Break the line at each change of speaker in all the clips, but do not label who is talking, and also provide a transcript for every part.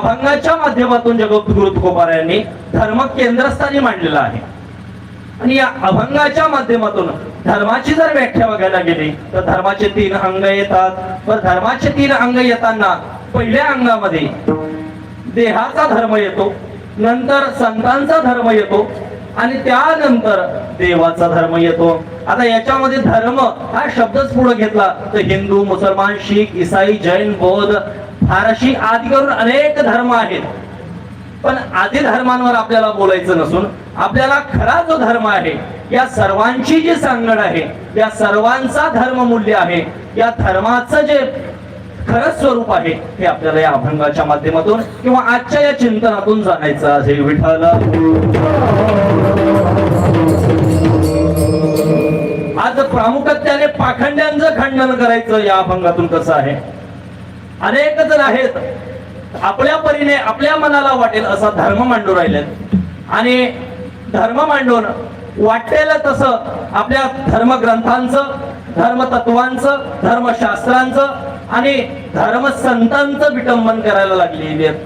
अभंगाच्या माध्यमातून जगद्गुरु तुकोबा यांनी धर्म केंद्रस्थानी मांडलेला आहे. आणि या अभंगाच्या माध्यमातून धर्माची जर व्याख्या बघायला गेली तर धर्माचे 3 अंग येतात. पण धर्माचे 3 अंग येताना पहिल्या अंगामध्ये देहाचा धर्म येतो, नंतर संतांचा धर्म येतो आणि त्यानंतर देवाचा धर्म येतो. आता याच्यामध्ये धर्म हा शब्दच पुढे घेतला तर हिंदू, मुसलमान, शीख, ईसाई, जैन, बौद्ध, फारसी आदी करून अनेक धर्म आहेत. पण आदी धर्मांवर आपल्याला बोलायचं नसून आपल्याला खरा जो धर्म आहे, या सर्वांची जी सांगड आहे, या सर्वांचा धर्म मूल्य आहे, या धर्माचं जे खरं स्वरूप आहे हे आपल्याला या अभंगाच्या माध्यमातून किंवा आजच्या या चिंतनातून जाणायचं आहे. विठ्ठल आज प्रामुख्याने पाखंड्यांचं खंडन करायचं या अभंगातून कसं आहे. अनेक जण आहेत आपल्या परीने आपल्या मनाला वाटेल असा धर्म मांडू राहिलेत आणि धर्म मांडून वाटेल तसं आपल्या धर्मग्रंथांचं, धर्मतत्वांचं, धर्मशास्त्रांचं आणि धर्मसंतांचं विटंबन करायला लागलेली आहेत.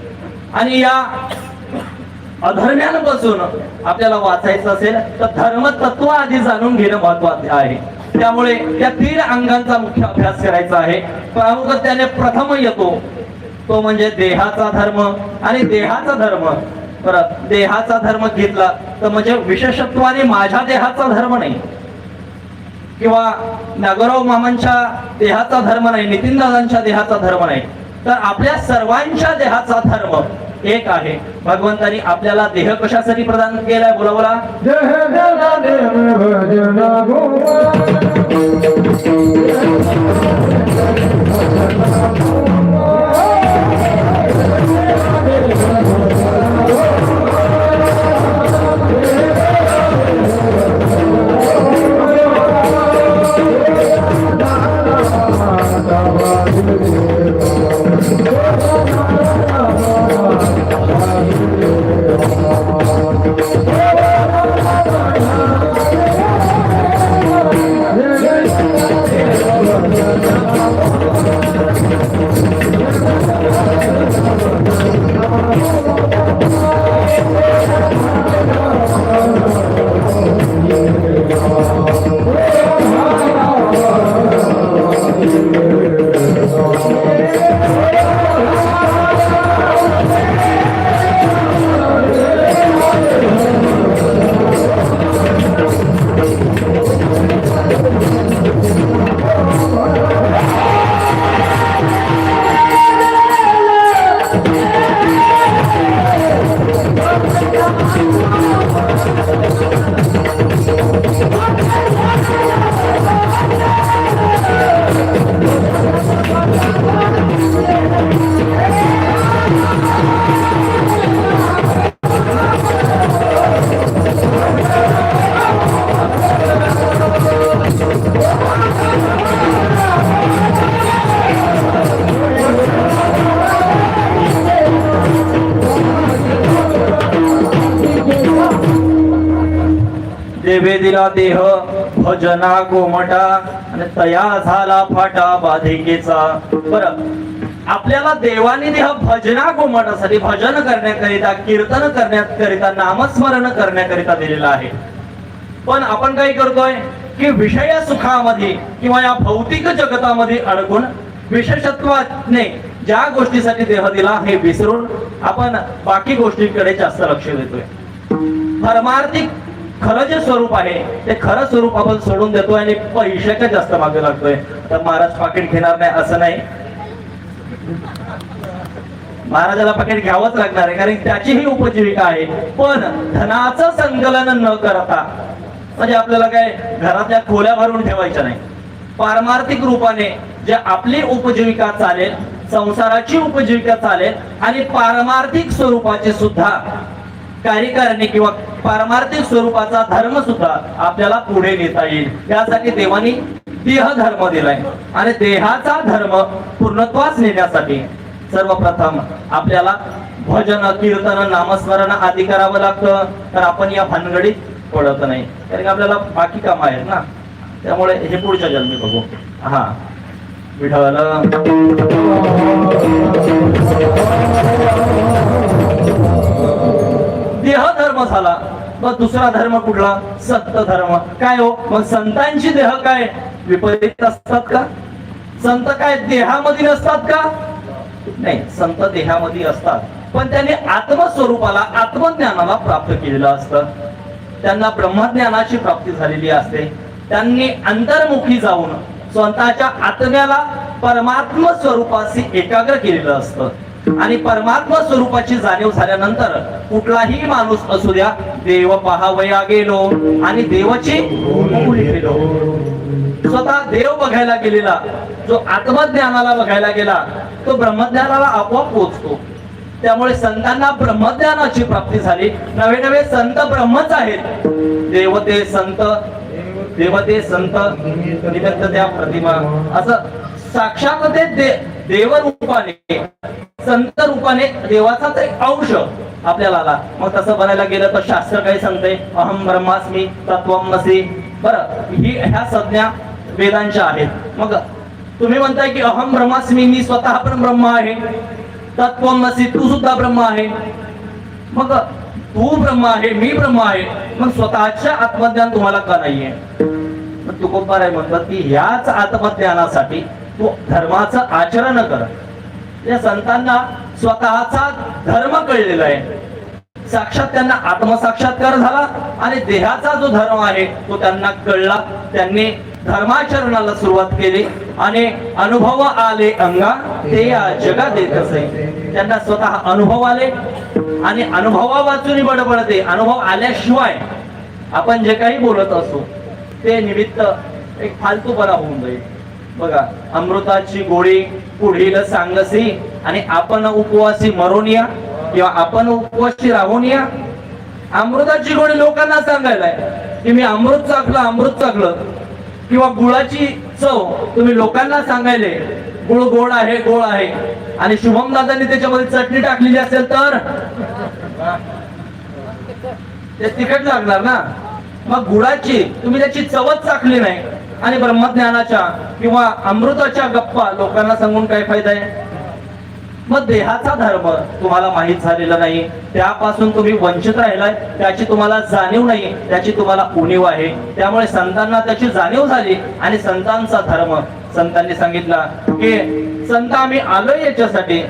आणि या अधर्म्यांपासून आपल्याला वाचायचं असेल तर धर्मतत्व आधी जाणून घेणं महत्वाचं आहे. त्यामुळे या 3 अंगांचा मुख्य अभ्यास करायचा आहे. प्रामुख्याने प्रथम येतो तो म्हणजे देहाचा धर्म. आणि देहाचा धर्म, परत देहाचा धर्म घेतला तर म्हणजे विशेषत्वाने माझ्या देहाचा धर्म नाही किंवा नागोराव मामांच्या देहाचा धर्म नाही, नितीन दादांच्या देहाचा धर्म नाही, तर आपल्या सर्वांच्या देहाचा धर्म एक आहे. भगवंतानी आपल्याला देह कशासाठी प्रदान केलाय? बोला बोला. देवे दिला देह भजना गोमटा आणि तया झाला फाटा बाधिकेचा. बरं, आपल्याला देवाने देह भजना गोमटासाठी, भजन करण्याकरिता, कीर्तन करण्याकरिता, नामस्मरण करण्याकरिता दिलेला आहे. पण आपण काय करतोय की विषय सुखामध्ये किंवा या भौतिक जगतामध्ये अडकून विशेषत्वाने ज्या गोष्टीसाठी देह दिला हे विसरून आपण बाकी गोष्टींकडे जास्त लक्ष देतोय. परमार्थिक खरं जे स्वरूप आहे ते खरं स्वरूप आपण सोडून देतोय आणि पैशाच्या जास्त मागे लागतोय. तर महाराज पाकिट घेणार नाही असं नाही, महाराजाला पाकिट घ्यावंच लागणार आहे कारण त्याची ही उपजीविका आहे. पण धनाचं संकलन न करता, म्हणजे आपल्याला काय घरातल्या खोल्या भरून ठेवायच्या नाही, पारमार्थिक रूपाने जे आपली उपजीविका चालेल, संसाराची उपजीविका चालेल आणि पारमार्थिक स्वरूपाचे सुद्धा कार्यकारिणी किंवा पारमार्थिक स्वरूपाचा धर्म सुद्धा आपल्याला पुढे नेता येईल. यासाठी देवानी देह धर्म दिलाय आणि देहाचा धर्म पूर्णत्वास नेण्यासाठी सर्वप्रथम आपल्याला भजन, कीर्तन, नामस्मरण आदी करावं लागतं. तर आपण या भानगडीत पडत नाही कारण आपल्याला बाकी काम आहेत ना. त्यामुळे हे पुढच्या जन्मी बघू. हा विठ्ठल झाला. मग दुसरा धर्म कुठला? संत धर्म. काय हो मग संतांची देह काय विपरीत असतात का? संत काय देहामध्ये नसतात का? नाही, संत देहामध्ये असतात, पण त्यांनी आत्मस्वरूपाला आत्मज्ञानाला प्राप्त केलेलं असतं. त्यांना ब्रह्मज्ञानाची प्राप्ती झालेली असते. त्यांनी अंतर्मुखी जाऊन स्वतःच्या आत्म्याला परमात्म स्वरूपाशी एकाग्र केलेलं असतं. आणि परमात्मा स्वरूपाची जाणीव झाल्यानंतर कुठलाही माणूस असू द्या, देव पाहावया गेलो आणि देवाची मुली गेलो. स्वतः देव बघायला गेलेला, जो आत्मज्ञानाला बघायला गेला, तो ब्रह्मज्ञानाला आपोआप पोहोचतो. त्यामुळे संतांना ब्रह्मज्ञानाची प्राप्ती झाली. नवे नवे संत ब्रह्मच आहेत. देवते संत, देवते संत निमित्त त्या प्रतिमा, असं साक्षात ते देव रूपाने संत रूपाने देवाचाच एक अंश आपल्याला आला. मग तसं बनायला गेलं तर शास्त्र काय सांगते? अहम ब्रह्मास्मी तत्वमसि. बरं, ह्या संज्ञा वेदांच्या आहेत. मग तुम्ही म्हणताय की अहम ब्रह्मास्मी, मी स्वतः पण ब्रह्म आहे. तत्वमसि, तू सुद्धा ब्रह्म आहे. मग तू ब्रह्म आहे, मी ब्रह्म आहे, मग स्वतःच्या आत्मज्ञान तुम्हाला का नाहीये? तुकोबाराय म्हणतात की ह्याच आत्मज्ञानासाठी तू धर्माचं आचरण कर. या संतांना स्वतःचा धर्म कळलेला आहे. साक्षात त्यांना आत्मसाक्षात्कार झाला आणि देहाचा जो धर्म आहे तो त्यांना कळला. त्यांनी धर्माचरणाला सुरुवात केली आणि अनुभव आले अंगा ते या जगात येत असे. त्यांना स्वतः अनुभव आले आणि अनुभवा वाचून बडबडते. अनुभव आल्याशिवाय आपण जे काही बोलत असतो ते निमित्त एक फालतूपणा होऊन जाईल. बघा, अमृताची गोळी पुढील सांगसी आणि आपण उपवासी मरोनिया किंवा आपण उपवासी राहुनिया. अमृताची गोळी लोकांना सांगायलाय की मी अमृत चाखलं, किंवा गुळाची चव तुम्ही लोकांना सांगायले गुळ गोड आहे, गोड आहे, आणि शुभम दादांनी त्याच्यामध्ये चटणी टाकलेली असेल तर ते तिखट लागणार ना. मग गुळाची तुम्ही त्याची चवच चाखली नाही आणि ब्रह्मज्ञानाच्या किंवा अमृताच्या गप्पा लोकांना सांगून काय फायदा आहे? मग देहाचा धर्म तुम्हाला माहित झालेला नाही, त्यापासून तुम्ही वंचित राहिलाय, त्याची तुम्हाला जाणीव नाही, त्याची तुम्हाला उणीव आहे. त्यामुळे संतांना त्याची जाणीव झाली आणि संतांचा धर्म संतांनी सांगितला की संत आम्ही आलोय याच्यासाठी.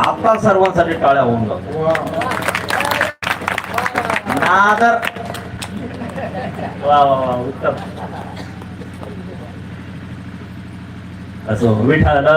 आता सर्वांसाठी टाळ्या होऊन जातो नादर. वा वा वा उत्तम. असो विठाला